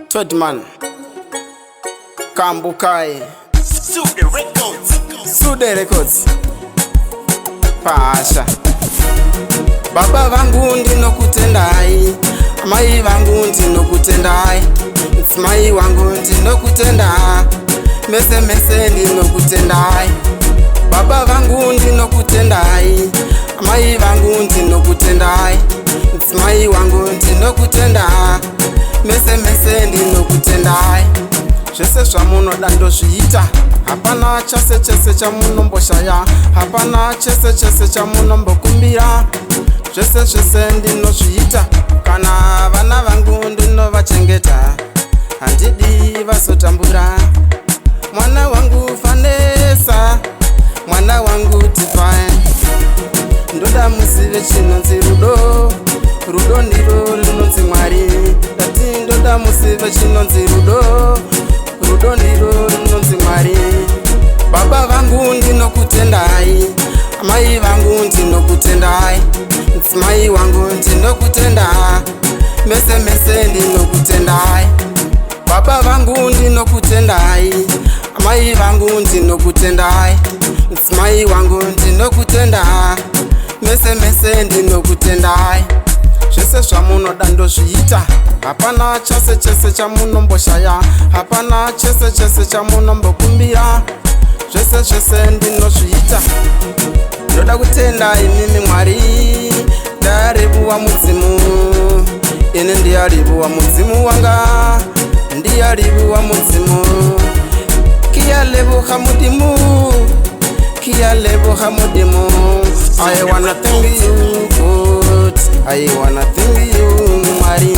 Toddman Kambukai Sude Records Pasha. Baba vangu ndinokutendai, mai vangu ndinokutendai, msmai wangu ndinokutenda, mese mese ndinokutendai. Baba vangu ndinokutendai, mai vangu ndinokutendai, msmai wangu ndinokutenda, mese mese ndinokutendai. Zvese zvamunoda ndozviita, hapana chese chese chamunomboshaya, hapana chese chese chamunombokumbira. Zvese zvese ndinozviita, kana vana vangu ndinovachengeta, handidi vasotambura. Mwana wangu Vanessa, mwana wangu Divine, ndoda muzive chinonzi rudo. Rudo ndiro rinonzi Mwari. Ndati ndoda muzive chinonzi rudo. Rudo ndiro rinonzi Mwari. Baba vangu ndinokutendai, mai vangu ndinokutendai, msmai wangu ndinokutenda, mese mese ndinokutendai. Baba vangu ndinokutendai, mai vangu ndinokutendai, msmai wangu ndinokutenda, mese mese ndinokutendai. Zvese zvamunoda ndozviita, hapana chese chese chamunomboshaya, hapana chese chese chamunombokumbira. Zvese zvese ndinozviita, ndoda kutenda imimi Mwari. Ndaribuwa mudzimu, ini ndiyaribuwa mudzimu wanga, ndiyaribuwa mudzimu. Kiyalebuha mudimu, kiyalebuha mudimu. I wanna thank you God, I wanna thank you Mwari.